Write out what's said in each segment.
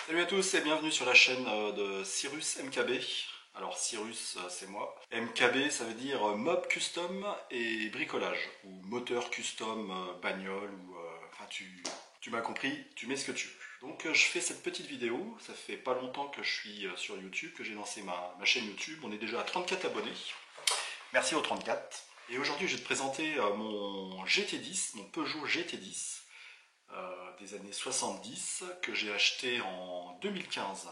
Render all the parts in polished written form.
Salut à tous et bienvenue sur la chaîne de Cyrus MKB. Alors Cyrus c'est moi. MKB ça veut dire mob custom et bricolage ou moteur custom bagnole ou enfin tu m'as compris, tu mets ce que tu veux. Donc je fais cette petite vidéo, ça fait pas longtemps que je suis sur YouTube, que j'ai lancé ma chaîne YouTube, on est déjà à 34 abonnés. Merci aux 34. Et aujourd'hui je vais te présenter mon GT10, mon Peugeot GT10 des années 70 que j'ai acheté en 2015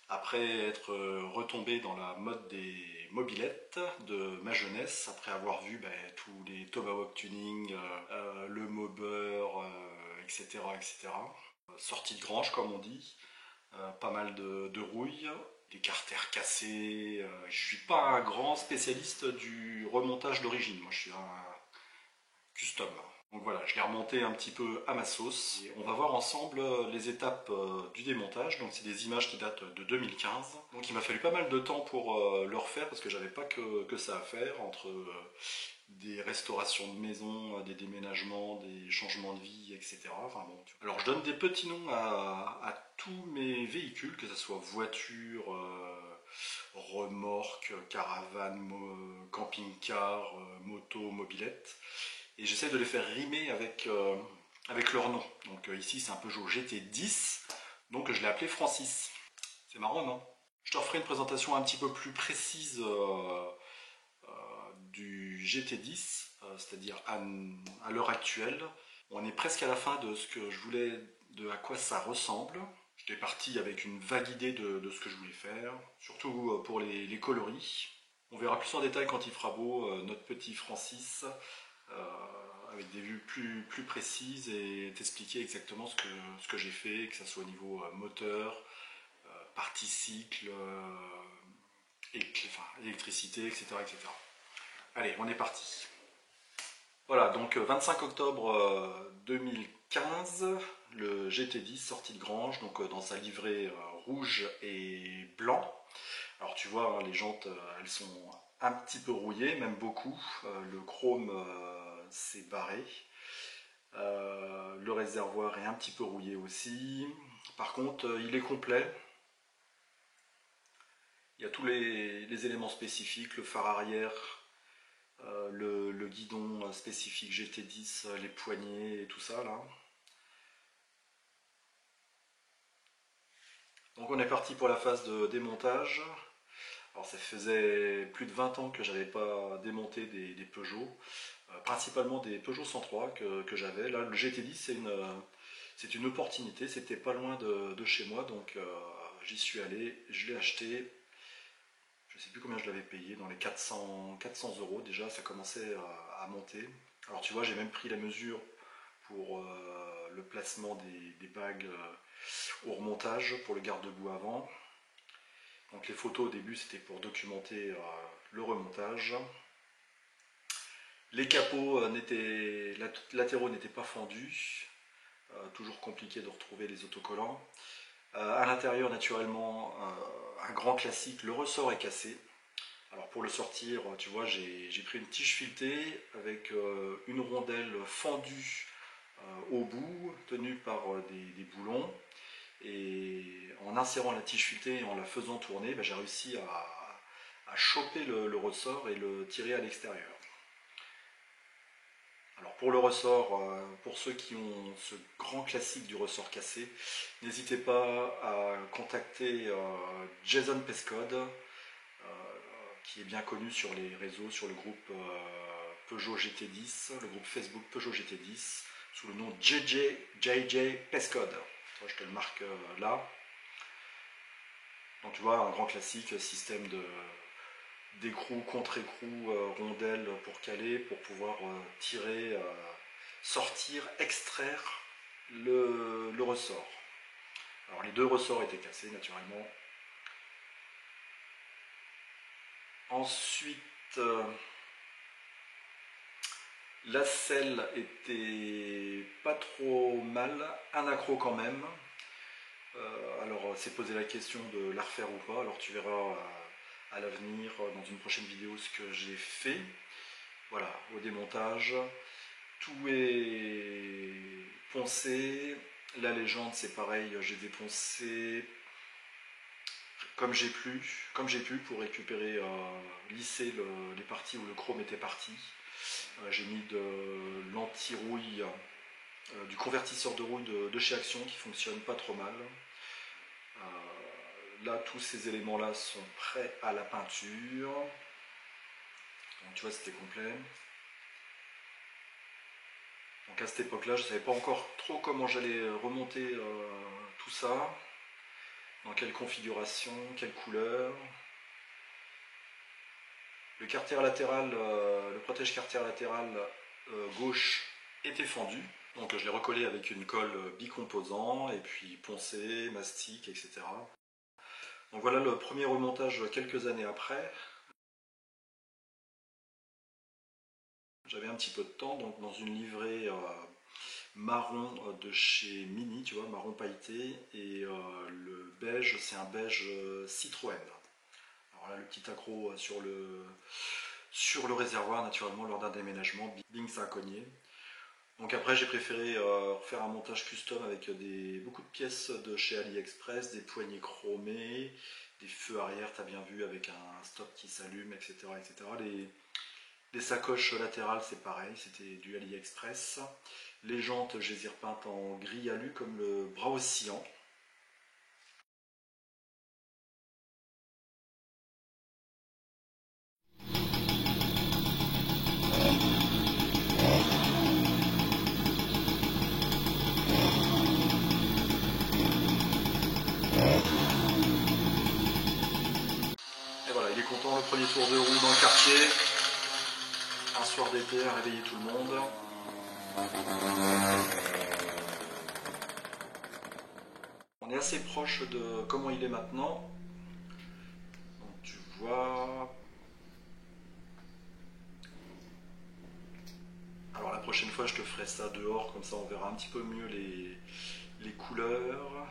après être retombé dans la mode des mobylettes de ma jeunesse, après avoir vu tous les Tomahawk Tuning, le Mobber, etc., etc. Sortie de grange comme on dit, pas mal de rouille, des carters cassés. Je suis pas un grand spécialiste du remontage d'origine, moi je suis un custom. Donc voilà, je l'ai remonté un petit peu à ma sauce. Et on va voir ensemble les étapes du démontage. Donc c'est des images qui datent de 2015. Donc il m'a fallu pas mal de temps pour le refaire parce que j'avais pas que ça à faire entre des restaurations de maison, des déménagements, des changements de vie, etc. Enfin bon, alors je donne des petits noms à tous mes véhicules, que ce soit voiture, remorque, caravane, camping-car, moto, mobilette. Et j'essaie de les faire rimer avec leur nom. Donc ici c'est un Peugeot GT10, donc je l'ai appelé Francis. C'est marrant, non? Je te referai une présentation un petit peu plus précise du GT10, c'est-à-dire à l'heure actuelle. On est presque à la fin de ce que je voulais, de à quoi ça ressemble. J'étais parti avec une vague idée de ce que je voulais faire, surtout pour les coloris. On verra plus en détail quand il fera beau notre petit Francis, avec des vues plus précises et t'expliquer exactement ce que j'ai fait, que ce soit au niveau moteur, partie cycle, électricité, etc., etc. Allez, on est parti. Voilà, donc 25 octobre 2015, le GT10 sorti de grange, donc dans sa livrée rouge et blanc. Alors tu vois, hein, les jantes, elles sont un petit peu rouillées, même beaucoup. Le chrome s'est barré. Le réservoir est un petit peu rouillé aussi. Par contre, il est complet. Il y a tous les éléments spécifiques, le phare arrière, le guidon spécifique GT10, les poignées et tout ça là. Donc on est parti pour la phase de démontage. Alors ça faisait plus de 20 ans que j'avais pas démonté des Peugeot, principalement des Peugeot 103 que j'avais. Là le GT10 c'est une opportunité, c'était pas loin de chez moi, donc j'y suis allé, je l'ai acheté. Je sais plus combien je l'avais payé, dans les 400 euros déjà, ça commençait à monter. Alors tu vois, j'ai même pris la mesure pour le placement des bagues au remontage, pour le garde-boue avant. Donc les photos au début c'était pour documenter le remontage. Les capots latéraux n'étaient pas fendus, toujours compliqué de retrouver les autocollants. À l'intérieur naturellement un grand classique, le ressort est cassé. Alors pour le sortir, tu vois, j'ai pris une tige filetée avec une rondelle fendue au bout, tenue par des boulons. Et en insérant la tige filetée et en la faisant tourner, j'ai réussi à choper le ressort et le tirer à l'extérieur. Alors pour le ressort, pour ceux qui ont ce grand classique du ressort cassé, n'hésitez pas à contacter Jason Pescode, qui est bien connu sur les réseaux, sur le groupe Peugeot GT10, le groupe Facebook Peugeot GT10, sous le nom JJ Pescode. Je te le marque là. Donc tu vois, un grand classique, système d'écrou, contre-écrou, rondelle pour caler, pour pouvoir tirer, sortir, extraire le ressort. Alors les deux ressorts étaient cassés naturellement. Ensuite, la selle était pas trop mal, un accroc quand même. Alors c'est posé la question de la refaire ou pas, alors tu verras à l'avenir dans une prochaine vidéo ce que j'ai fait. Voilà, au démontage, tout est poncé, La légende, c'est pareil, j'ai déponcé comme j'ai pu pour récupérer, lisser les parties où le chrome était parti. J'ai mis de l'anti-rouille, du convertisseur de rouille de chez Action qui fonctionne pas trop mal. Là, tous ces éléments-là sont prêts à la peinture. Donc, tu vois, c'était complet. Donc à cette époque-là, je ne savais pas encore trop comment j'allais remonter tout ça, dans quelle configuration, quelle couleur. Le carter latéral, le protège carter latéral gauche était fendu. Donc je l'ai recollé avec une colle bicomposant et puis poncé, mastic, etc. Donc voilà le premier remontage quelques années après. J'avais un petit peu de temps, donc dans une livrée marron de chez Mini, tu vois, marron pailleté, et le beige, c'est un beige Citroën. Alors là, le petit accro sur le réservoir, naturellement, lors d'un déménagement, bing, ça a cogné. Donc après, j'ai préféré faire un montage custom avec beaucoup de pièces de chez AliExpress, des poignées chromées, des feux arrière, tu as bien vu, avec un stop qui s'allume, etc. etc. Les sacoches latérales, c'est pareil, c'était du AliExpress. Les jantes, je les ai repeintes en gris alu comme le bras oscillant. Et voilà, il est content, le premier tour de roue dans le quartier. Un soir d'été à réveiller tout le monde. On est assez proche de comment il est maintenant. Donc tu vois. Alors la prochaine fois je te ferai ça dehors, comme ça on verra un petit peu mieux les couleurs.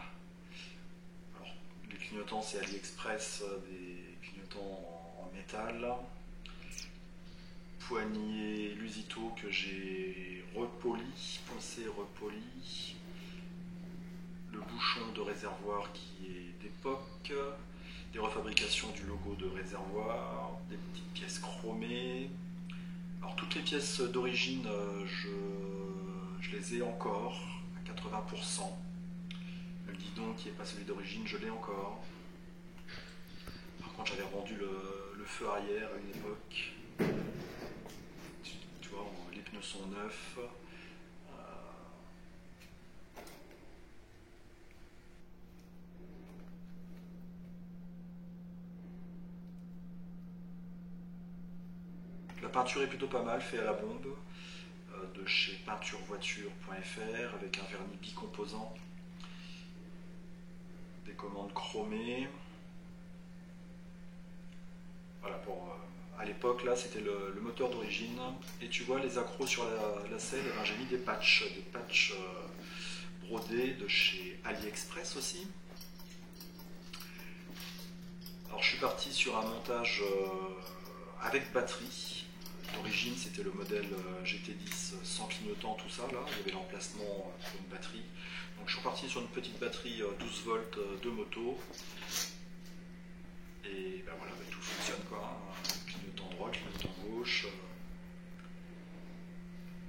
Alors les clignotants c'est AliExpress, des clignotants en métal. Poignée Lusito que j'ai repoli, poncé, repoli. Le bouchon de réservoir qui est d'époque, des refabrications du logo de réservoir, des petites pièces chromées. Alors toutes les pièces d'origine, je les ai encore à 80%. Le guidon qui n'est pas celui d'origine, je l'ai encore. Par contre, j'avais rendu le feu arrière à une époque. Tu vois, les pneus sont neufs. La peinture est plutôt pas mal, fait à la bombe, de chez peinturevoiture.fr avec un vernis bicomposant, des commandes chromées. Voilà, à l'époque, là, c'était le moteur d'origine. Et tu vois, les accros sur la selle, eh ben, j'ai mis des patchs brodés de chez AliExpress aussi. Alors, je suis parti sur un montage avec batterie. D'origine, c'était le modèle GT10 sans clignotant, tout ça. Là, il y avait l'emplacement pour une batterie. Donc, je suis parti sur une petite batterie 12 volts de moto. Et ben voilà, tout fonctionne quoi. Clignotant droit, clignotant gauche.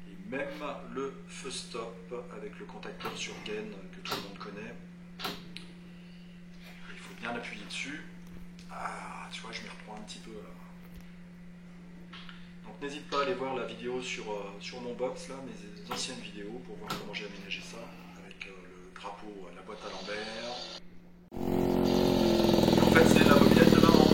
Et même le feu stop avec le contacteur sur gaine que tout le monde connaît. Il faut bien appuyer dessus. Ah, tu vois, je m'y reprends un petit peu là. Donc n'hésite pas à aller voir la vidéo sur mon box, là, mes anciennes vidéos, pour voir comment j'ai aménagé ça, avec le drapeau, la boîte à l'envers. Et en fait, c'est la mobilette de maman.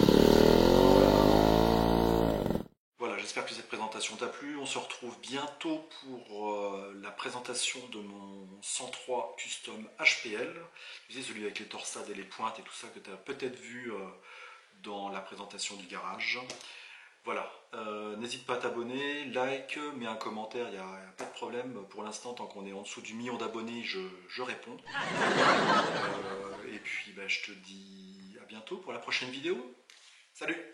Voilà, j'espère que cette présentation t'a plu. On se retrouve bientôt pour la présentation de mon 103 Custom HPL. Tu sais, celui avec les torsades et les pointes et tout ça que tu as peut-être vu dans la présentation du garage. Voilà, n'hésite pas à t'abonner, like, mets un commentaire, il n'y a pas de problème. Pour l'instant, tant qu'on est en dessous du million d'abonnés, je réponds. Et puis, je te dis à bientôt pour la prochaine vidéo. Salut!